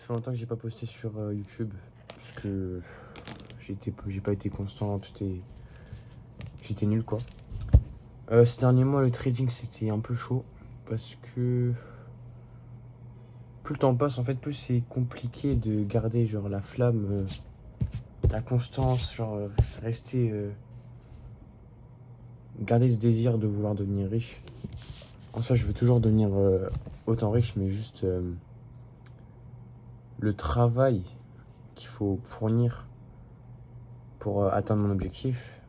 Ça fait longtemps que j'ai pas posté sur YouTube parce que j'ai pas été constant, j'étais nul quoi. Ces derniers mois, le trading c'était un peu chaud parce que plus le temps passe, en fait, plus c'est compliqué de garder genre la flamme, la constance, rester, garder ce désir de vouloir devenir riche. En soi, je veux toujours devenir autant riche, mais juste le travail qu'il faut fournir pour atteindre mon objectif,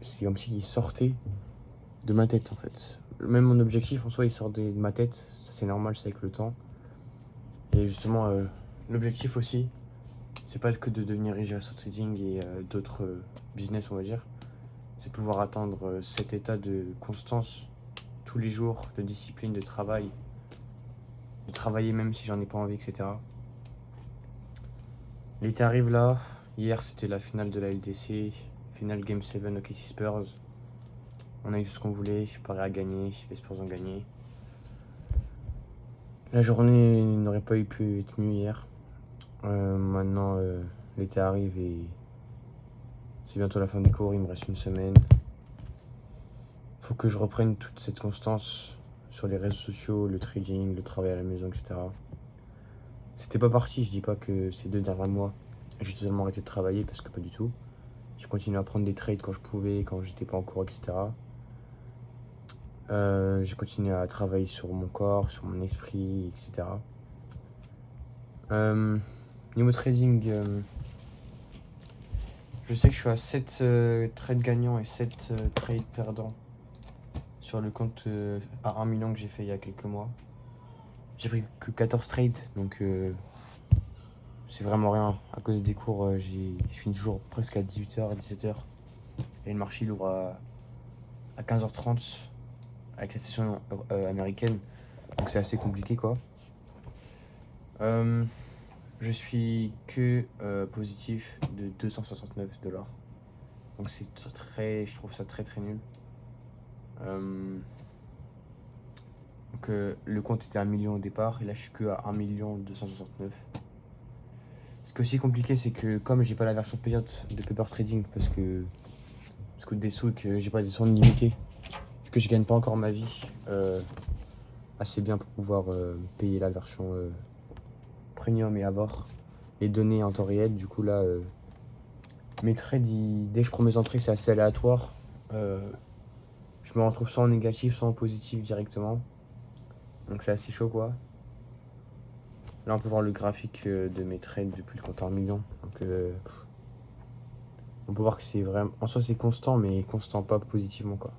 c'est comme s'il sortait de ma tête en fait. Même mon objectif en soi il sort de ma tête, ça c'est normal, c'est avec le temps. Et justement, l'objectif aussi, c'est pas que de devenir riche grâce au trading et d'autres business on va dire, c'est de pouvoir atteindre cet état de constance tous les jours, de discipline, de travail, de travailler même si j'en ai pas envie, etc. L'été arrive là, hier c'était la finale de la LDC, finale Game 7 OKC Spurs. On a eu tout ce qu'on voulait, Paris a gagné, les Spurs ont gagné. La journée n'aurait pas pu être mieux hier. Maintenant, l'été arrive et c'est bientôt la fin des cours, il me reste une semaine. Faut que je reprenne toute cette constance sur les réseaux sociaux, le trading, le travail à la maison, etc. C'était pas parti, je dis pas que ces 2 derniers mois, j'ai totalement arrêté de travailler parce que pas du tout. J'ai continué à prendre des trades quand je pouvais, quand j'étais pas en cours, etc. J'ai continué à travailler sur mon corps, sur mon esprit, etc. Niveau trading, je sais que je suis à 7 trades gagnants et 7 trades perdants sur le compte à 1 million que j'ai fait il y a quelques mois. J'ai pris que 14 trades, donc c'est vraiment rien. À cause des cours, je finis toujours presque à 18h, à 17h. Et le marché il ouvre à 15h30 avec la session américaine. Donc c'est assez compliqué quoi. Je suis que positif de 269 $. Donc c'est je trouve ça très très nul. Donc le compte était à 1 million au départ et là je suis que à 1 269 000. Ce qui est aussi compliqué c'est que comme j'ai pas la version payante de Paper Trading parce que ça coûte des sous et que j'ai pas des sous limités, que je gagne pas encore ma vie assez bien pour pouvoir payer la version premium et avoir les données en temps réel. Du coup là mes trades, dès que je prends mes entrées c'est assez aléatoire. Je me retrouve soit en négatif soit en positif directement. Donc c'est assez chaud quoi. Là on peut voir le graphique de mes trades depuis le compte à 1 million. Donc on peut voir que c'est vraiment... En soi c'est constant mais constant pas positivement quoi.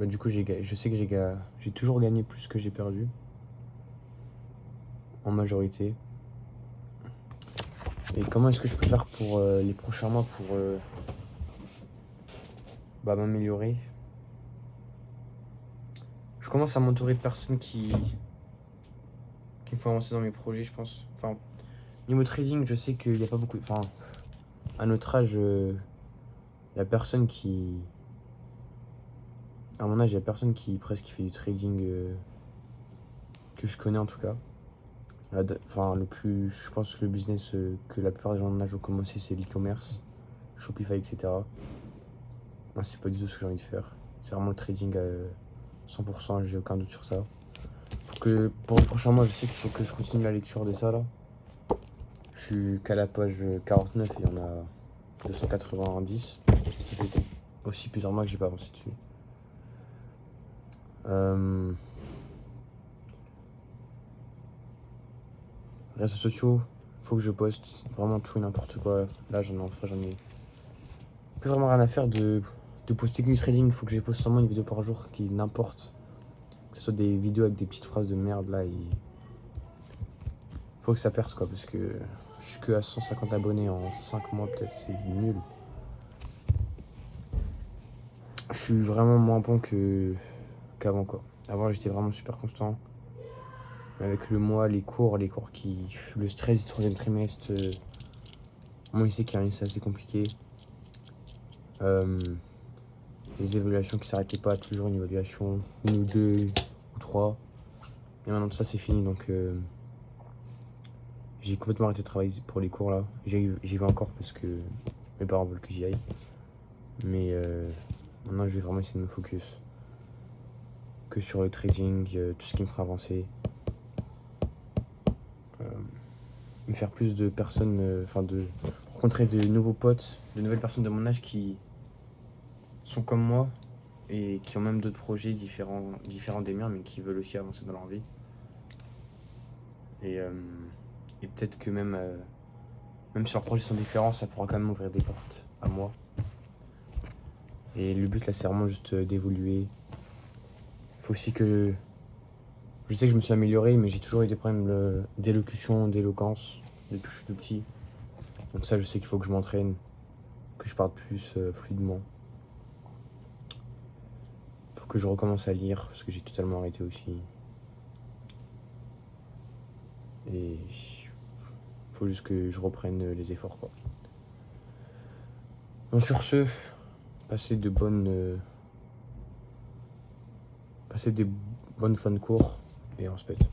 Du coup je sais que j'ai toujours gagné plus que j'ai perdu. En majorité. Et comment est-ce que je peux faire pour les prochains mois pour m'améliorer? Je commence à m'entourer de personnes qui me font avancer dans mes projets, je pense. Enfin, niveau trading, je sais qu'il n'y a pas beaucoup... Enfin, à notre âge, il n'y a personne qui... À mon âge, il n'y a personne qui presque fait du trading que je connais en tout cas. Enfin, je pense que le business que la plupart des gens de mon âge ont commencé, c'est l'e-commerce, Shopify, etc. Moi, c'est pas du tout ce que j'ai envie de faire. C'est vraiment le trading à 100%, j'ai aucun doute sur ça. Faut que pour le prochain mois, je sais qu'il faut que je continue la lecture de ça là. Je suis qu'à la page 49 et il y en a 290. Ça fait aussi plusieurs mois que j'ai pas avancé dessus. Réseaux sociaux, faut que je poste vraiment tout et n'importe quoi. Là, j'en ai plus vraiment rien à faire de poster que du trading. Faut que je poste seulement une vidéo par jour qui n'importe. Que ce soit des vidéos avec des petites phrases de merde là. Faut que ça perce quoi, parce que je suis que à 150 abonnés en 5 mois, peut-être, c'est nul. Je suis vraiment moins bon qu'avant quoi. Avant, j'étais vraiment super constant. Mais avec le mois, les cours le stress du troisième trimestre, moi, il sait qu'il y a un lycée assez compliqué. des évaluations qui s'arrêtaient pas, toujours une évaluation, une ou deux ou trois. Et maintenant, ça, c'est fini. Donc, j'ai complètement arrêté de travailler pour les cours là. J'y vais encore parce que mes parents veulent que j'y aille. Mais maintenant, je vais vraiment essayer de me focus que sur le trading, tout ce qui me fera avancer. Me faire plus de personnes, de rencontrer de nouveaux potes, de nouvelles personnes de mon âge qui sont comme moi et qui ont même d'autres projets différents des miens, mais qui veulent aussi avancer dans leur vie. Et peut-être que même si leurs projets sont différents, ça pourra quand même ouvrir des portes à moi. Et le but là, c'est vraiment juste d'évoluer. Il faut aussi que... Je sais que je me suis amélioré, mais j'ai toujours eu des problèmes d'élocution, d'éloquence, depuis que je suis tout petit. Donc ça, je sais qu'il faut que je m'entraîne, que je parle plus fluidement. Faut que je recommence à lire, parce que j'ai totalement arrêté aussi. Et faut juste que je reprenne les efforts, quoi. Bon, sur ce, passez des bonnes fins de cours, et on se pète.